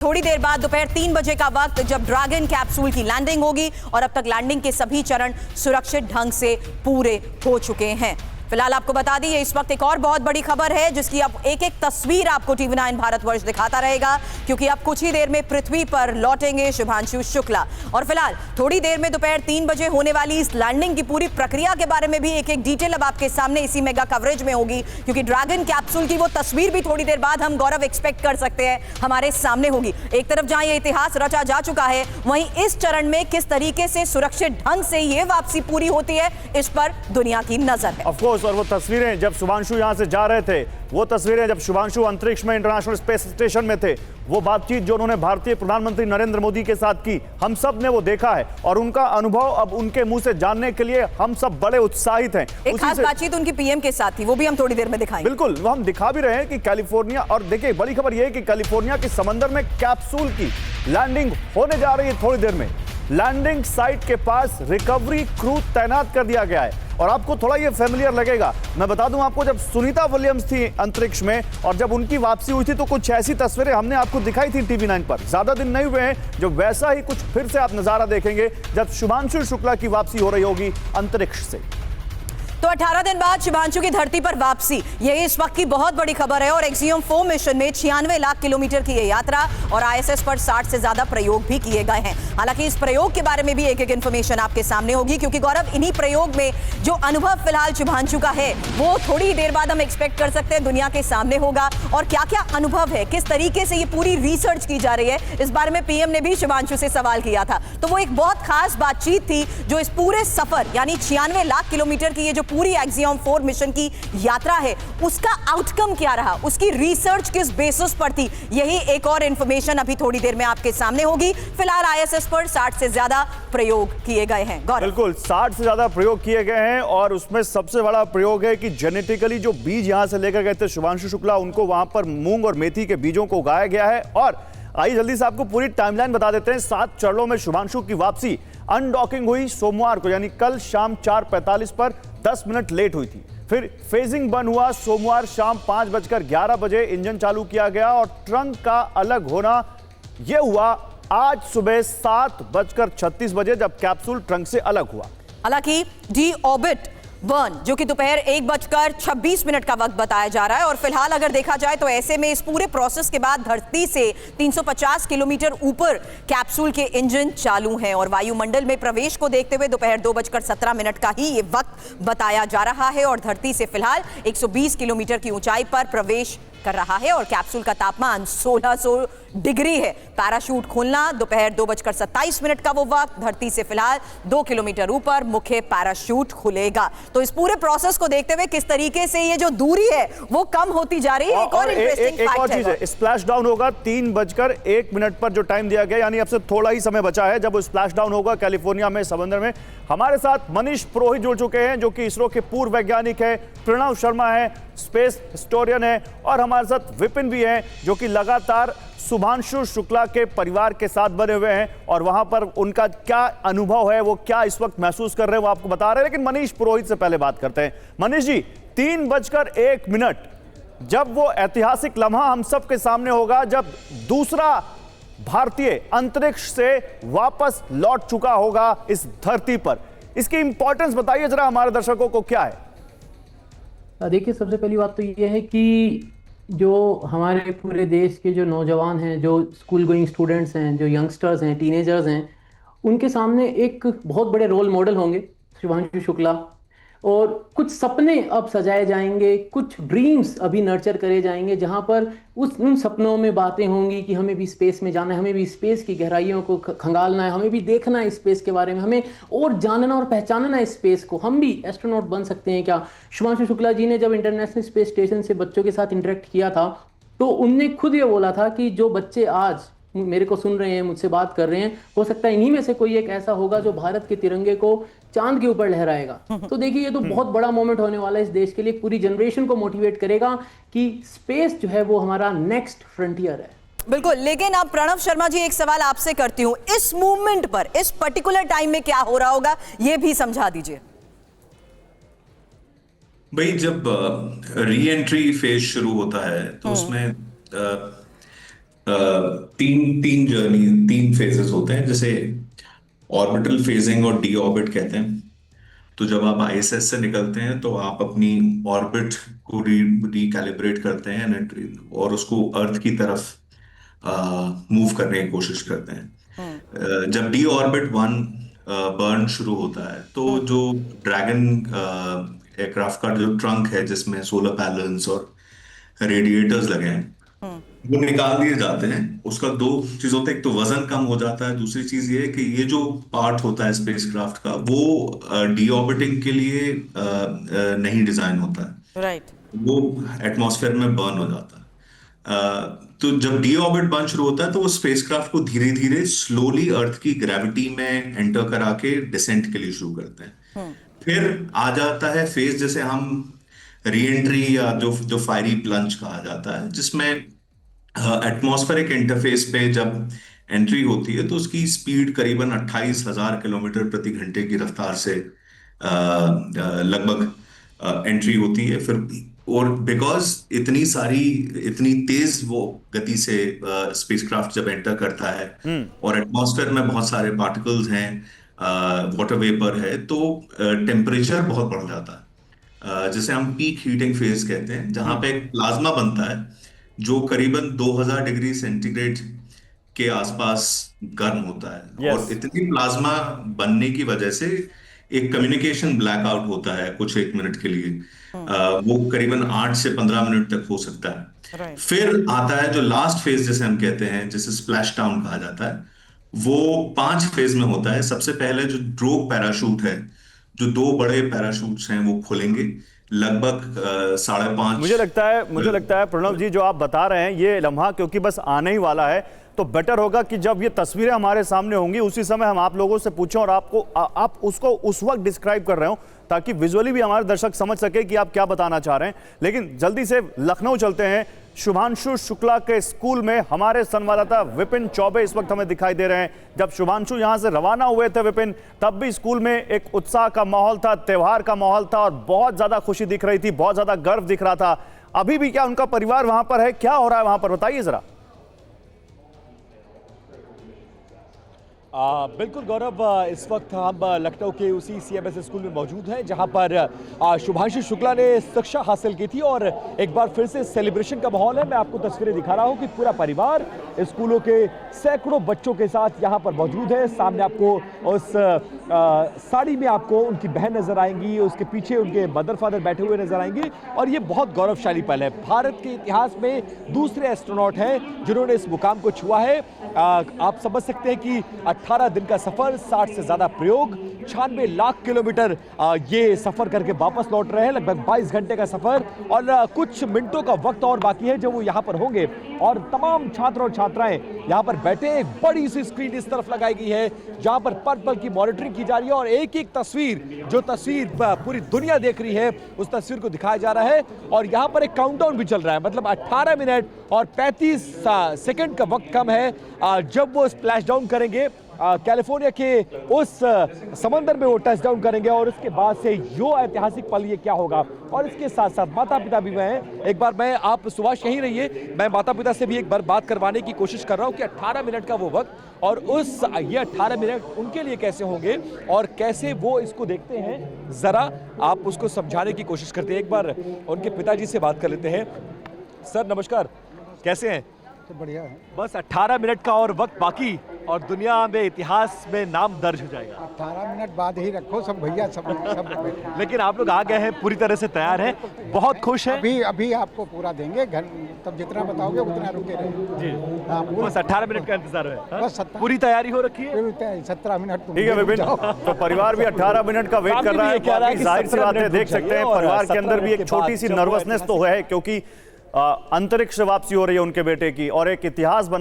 थोड़ी देर बाद दोपहर 3 बजे का वक्त जब ड्रैगन कैप्सूल की लैंडिंग होगी और अब तक लैंडिंग के सभी चरण सुरक्षित ढंग से पूरे हो चुके हैं। फिलहाल आपको बता दी इस वक्त एक और बहुत बड़ी खबर है जिसकी अब एक एक तस्वीर आपको टीवी9 भारतवर्ष दिखाता रहेगा, क्योंकि अब कुछ ही देर में पृथ्वी पर लौटेंगे शुभांशु शुक्ला। और फिलहाल थोड़ी देर में दोपहर 3 बजे होने वाली इस लैंडिंग की पूरी प्रक्रिया के बारे में भी एक एक डिटेल अब आपके सामने इसी मेगा कवरेज में होगी, क्योंकि ड्रैगन कैप्सूल की वो तस्वीर भी थोड़ी देर बाद हम गौरव एक्सपेक्ट कर सकते हैं हमारे सामने होगी। एक तरफ जहां ये इतिहास रचा जा चुका है, वहीं इस चरण में किस तरीके से सुरक्षित ढंग से ये वापसी पूरी होती है, इस पर दुनिया की नजर है। ऑफ कोर्स, और वो तस्वीरें जब शुभांशु यहां से जा रहे थे, वो तस्वीरें जब शुभांशु अंतरिक्ष में इंटरनेशनल स्पेस स्टेशन में थे, वो बातचीत जो उन्होंने भारतीय प्रधानमंत्री नरेंद्र मोदी के साथ की, हम सब ने वो देखा है और उनका अनुभव अब उनके मुंह से जानने के लिए हम सब बड़े उत्साहित हैं। एक खास बातचीत उनकी पीएम के साथ थी, वो भी हम थोड़ी देर में दिखाएंगे। बिल्कुल, वो हम दिखा भी रहे हैं कि कैलिफोर्निया, और देखिए बड़ी खबर यह है कि कैलिफोर्निया के समंदर में कैप्सूल की लैंडिंग होने जा रही है। थोड़ी देर में लैंडिंग साइट के पास रिकवरी क्रू तैनात कर दिया गया है और आपको थोड़ा ये फेमिलियर लगेगा। मैं बता दूं आपको, जब सुनीता विलियम्स थी अंतरिक्ष में और जब उनकी वापसी हुई थी तो कुछ ऐसी तस्वीरें हमने आपको दिखाई थी टीवी9 पर। ज्यादा दिन नहीं हुए हैं जो वैसा ही कुछ फिर से आप नजारा देखेंगे जब शुभांशु शुक्ला की वापसी हो रही होगी अंतरिक्ष से। तो 18 दिन बाद शुभांशु की धरती पर वापसी, यही इस वक्त की बहुत बड़ी खबर है। और एक्सियम 4 मिशन में 96 लाख किलोमीटर की ये यात्रा और आईएसएस पर 60 से ज्यादा प्रयोग भी किए गए हैं। हालांकि इस प्रयोग के बारे में भी एक एक इंफॉर्मेशन आपके सामने होगी, क्योंकि गौरव इन्हीं प्रयोग में जो अनुभव फिलहाल शुभांशु का है वो थोड़ी देर बाद हम एक्सपेक्ट कर सकते हैं दुनिया के सामने होगा। और क्या क्या अनुभव है, किस तरीके से ये पूरी रिसर्च की जा रही है, इस बारे में पीएम ने भी शुभांशु से सवाल किया था। तो वो एक बहुत खास बातचीत थी जो इस पूरे सफर यानी 96 लाख किलोमीटर की ये जो पूरी एक्सियम 4 मिशन की यात्रा है, उसका आउटकम क्या रहा, उसकी रिसर्च किस बेसिस पर थी, यही एक और इंफॉर्मेशन अभी थोड़ी देर में आपके सामने होगी। फिलहाल आईएसएस पर 60 से ज्यादा प्रयोग किए गए हैं। बिल्कुल, 60 से ज्यादा प्रयोग किए गए हैं और उसमें सबसे बड़ा प्रयोग है कि जेनेटिकली जो बीज यहां से लेकर गए थे शुभांशु शुक्ला, उनको वहां पर मूंग और मेथी के बीजों को उगाया गया है। और आइए जल्दी से आपको पूरी टाइमलाइन बता देते हैं। 7 चरणों में शुभांशु की वापसी। अनडॉकिंग हुई सोमवार को, यानी कल शाम 4:45 पर 10 मिनट लेट हुई थी। फिर फेजिंग बंद हुआ सोमवार शाम 5:11 बजे, इंजन चालू किया गया और ट्रंक का अलग होना यह हुआ आज सुबह 7:36 बजे जब कैप्सूल ट्रंक से अलग हुआ। हालांकि डी ऑर्बिट बर्न जो कि दोपहर 1:26 का वक्त बताया जा रहा है, और फिलहाल अगर देखा जाए तो ऐसे में इस पूरे प्रोसेस के बाद धरती से 350 किलोमीटर ऊपर कैप्सूल के इंजन चालू हैं और वायुमंडल में प्रवेश को देखते हुए दोपहर 2:17 का ही ये वक्त बताया जा रहा है और धरती से फिलहाल 120 किलोमीटर की ऊंचाई पर प्रवेश कर रहा है और कैप्सूल का तापमान 1600 डिग्री है। पैराशूट खोलना दोपहर 2:27 का वो वक्त, धरती से फिलहाल 2 किलोमीटर ऊपर मुख्य पैराशूट खुलेगा। तो इस पूरे प्रोसेस को देखते हुए किस तरीके से ये जो दूरी है वो कम होती जा रही है। एक और इंटरेस्टिंग फैक्ट है, स्प्लैश डाउन होगा 3:01 पर जो टाइम दिया गया, यानी अब से थोड़ा ही समय बचा है जब वो स्प्लैश डाउन होगा कैलिफोर्निया में समंदर में। हमारे साथ मनीष पुरोहित जुड़ चुके हैं जो कि इसरो के पूर्व वैज्ञानिक है, प्रणव शर्मा है स्पेस हिस्टोरियन है, और हमारे साथ विपिन भी हैं जो कि लगातार शुभांशु शुक्ला के परिवार के साथ बने हुए हैं और वहां पर उनका क्या अनुभव है, वो क्या इस वक्त महसूस कर रहे हैं वो आपको बता रहे हैं। लेकिन मनीष पुरोहित से पहले बात करते हैं। मनीष जी, 3:01 जब वो ऐतिहासिक लम्हा हम सब के सामने होगा जब दूसरा भारतीय अंतरिक्ष से वापस लौट चुका होगा इस धरती पर, इसकी इंपॉर्टेंस बताइए जरा हमारे दर्शकों को क्या है। देखिए, सबसे पहली बात तो ये है कि जो हमारे पूरे देश के जो नौजवान हैं, जो स्कूल गोइंग स्टूडेंट्स हैं, जो यंगस्टर्स हैं, टीनेजर्स हैं, उनके सामने एक बहुत बड़े रोल मॉडल होंगे शुभांशु शुक्ला। और कुछ सपने अब सजाए जाएंगे, कुछ ड्रीम्स अभी नर्चर करे जाएंगे, जहां पर उन सपनों में बातें होंगी कि हमें भी स्पेस में जाना है, हमें भी स्पेस की गहराइयों को खंगालना है, हमें भी देखना है स्पेस के बारे में, हमें और जानना और पहचानना है स्पेस को, हम भी एस्ट्रोनॉट बन सकते हैं क्या। शुभांशु शुक्ला जी ने जब इंटरनेशनल स्पेस स्टेशन से बच्चों के साथ इंटरेक्ट किया था तो उनने खुद ये बोला था कि जो बच्चे आज मेरे को सुन रहे हैं, मुझसे बात कर रहे हैं, हो सकता है इन्हीं में से कोई एक ऐसा होगा जो भारत के तिरंगे को चांद के ऊपर लहराएगा। तो देखिए, ये तो बहुत बड़ा मोमेंट होने वाला है इस देश के लिए, पूरी जनरेशन को मोटिवेट करेगा कि स्पेस जो है वो हमारा नेक्स्ट फ्रंटियर है। बिल्कुल, लेकिन अब प्रणव शर्मा जी एक सवाल आपसे करती हूँ, इस मूवमेंट पर इस पर्टिकुलर टाइम में क्या हो रहा होगा ये भी समझा दीजिए। भाई, जब री एंट्री फेज शुरू होता है तो उसमें तीन जर्नी, तीन फेजेस होते हैं, जैसे ऑर्बिटल फेजिंग और डी ऑर्बिट कहते हैं। तो जब आप आईएसएस से निकलते हैं तो आप अपनी ऑर्बिट को रिकैलिब्रेट करते हैं और उसको अर्थ की तरफ मूव करने की कोशिश करते हैं। जब डी ऑर्बिट 1 बर्न शुरू होता है तो जो ड्रैगन एयरक्राफ्ट का जो ट्रंक है जिसमें सोलर पैनल्स और रेडिएटर्स लगे हैं वो निकाल दिए जाते हैं। उसका दो चीज होता है, एक तो वजन कम हो जाता है, दूसरी चीज ये है कि ये जो पार्ट होता है स्पेसक्राफ्ट का वो डी ऑर्बिटिंग के लिए नहीं डिजाइन होता है। राइट। वो एटमॉस्फेयर में बर्न हो जाता है। तो जब डी ऑर्बिट बर्न शुरू होता है तो वो स्पेसक्राफ्ट को धीरे धीरे स्लोली अर्थ की ग्रेविटी में एंटर करा के डिसेंट के लिए शुरू करते हैं। फिर आ जाता है फेज जैसे हम री एंट्री या जो फायरी प्लंज कहा जाता है, जिसमें एटमॉस्फेरिक इंटरफेस पे जब एंट्री होती है तो उसकी स्पीड करीबन 28,000 किलोमीटर प्रति घंटे की रफ्तार से लगभग एंट्री होती है। फिर और बिकॉज इतनी तेज वो गति से स्पेसक्राफ्ट जब एंटर करता है और एटमॉस्फेयर में बहुत सारे पार्टिकल्स हैं, वाटर वेपर है, तो टेम्परेचर बहुत बढ़ जाता है, जिसे हम पीक हीटिंग फेज कहते हैं, जहां पे एक प्लाज्मा बनता है जो करीबन 2000 डिग्री सेंटीग्रेड के आसपास गर्म होता है। और इतनी प्लाज्मा बनने की वजह से एक कम्युनिकेशन ब्लैकआउट होता है कुछ 1 मिनट के लिए। वो करीबन 8 से 15 मिनट तक हो सकता है। फिर आता है जो लास्ट फेज जिसे हम कहते हैं, जिसे स्प्लैश डाउन कहा जाता है, वो 5 फेज में होता है। सबसे पहले जो ड्रोग पैराशूट है, जो 2 बड़े पैराशूट्स हैं, वो खुलेंगे लगभग 5.5। मुझे लगता है प्रणव जी जो आप बता रहे हैं ये लम्हा क्योंकि बस आने ही वाला है, तो बेटर होगा कि जब ये तस्वीरें हमारे सामने होंगी उसी समय हम आप लोगों से पूछें और आप उसको उस वक्त डिस्क्राइब कर रहे हो ताकि विजुअली भी हमारे दर्शक समझ सके कि आप क्या बताना चाह रहे हैं। लेकिन जल्दी से लखनऊ चलते हैं। शुभांशु शुक्ला के स्कूल में हमारे संवाददाता विपिन चौबे इस वक्त हमें दिखाई दे रहे हैं। जब शुभांशु यहां से रवाना हुए थे विपिन, तब भी स्कूल में एक उत्साह का माहौल था, त्योहार का माहौल था और बहुत ज्यादा खुशी दिख रही थी, बहुत ज्यादा गर्व दिख रहा था। अभी भी क्या उनका परिवार वहां पर है, क्या हो रहा है वहां पर, बताइए जरा। बिल्कुल गौरव, इस वक्त हम लखनऊ के उसी सीएमएस स्कूल में मौजूद हैं जहां पर शुभांशु शुक्ला ने शिक्षा हासिल की थी और एक बार फिर से सेलिब्रेशन का माहौल है। मैं आपको तस्वीरें दिखा रहा हूं कि पूरा परिवार स्कूलों के सैकड़ों बच्चों के साथ यहां पर मौजूद है। सामने आपको उस साड़ी में आपको उनकी बहन नजर आएंगी, उसके पीछे उनके मदर फादर बैठे हुए नजर आएंगे और ये बहुत गौरवशाली पल है। भारत के इतिहास में दूसरे एस्ट्रोनॉट हैं जिन्होंने इस मुकाम को छुआ है। आप समझ सकते हैं कि 18 दिन का सफर, 60 से ज्यादा प्रयोग, 96 लाख किलोमीटर ये सफर करके वापस लौट रहे हैं। लगभग 22 घंटे का सफर और कुछ मिनटों का वक्त और बाकी है जब वो यहाँ पर होंगे और तमाम छात्र और छात्राएं यहाँ पर बैठे। एक बड़ी सी स्क्रीन इस तरफ लगाई गई है जहाँ पर पल पल की मॉनिटरिंग की जा रही है और एक एक तस्वीर, जो तस्वीर पूरी दुनिया देख रही है, उस तस्वीर को दिखाया जा रहा है। और यहाँ पर एक काउंटडाउन भी चल रहा है, मतलब 18 मिनट और 35 सेकंड का वक्त कम है जब वो स्प्लैश डाउन करेंगे कैलिफोर्निया के उस समंदर में वो टच डाउन करेंगे और उसके बाद से यो ऐतिहासिक पल ये क्या होगा। और इसके साथ साथ माता पिता भी हैं। एक बार मैं, आप सुभाष यहीं रहिए, मैं माता पिता से भी एक बार बात करवाने की कोशिश कर रहा हूँ कि 18 मिनट का वो वक्त और ये 18 मिनट उनके लिए कैसे होंगे और कैसे वो इसको देखते हैं, जरा आप उसको समझाने की कोशिश करते हैं। एक बार उनके पिताजी से बात कर लेते हैं। सर नमस्कार, कैसे हैं? तो बढ़िया है। बस 18 मिनट का और वक्त बाकी और दुनिया में, इतिहास में नाम दर्ज हो जाएगा। 18 मिनट बाद ही रखो सब भैया, सब लेकिन आप लोग आ गए हैं, पूरी तरह से तैयार हैं, बहुत खुश हैं। अभी आपको पूरा देंगे, घर तब जितना बताओगे उतना रुके रहे जी। हाँ, बस 18 मिनट का इंतजार है। बस पूरी तैयारी हो रखी है। 17 मिनट ठीक है विपिन, तो परिवार भी 18 मिनट का वेट कर रहा है। जाहिर सी बात है, देख सकते हैं परिवार के अंदर भी एक छोटी सी नर्वसनेस तो है क्योंकि अंतरिक्ष वापसी हो रही है उनके बेटे की और एक इतिहास बना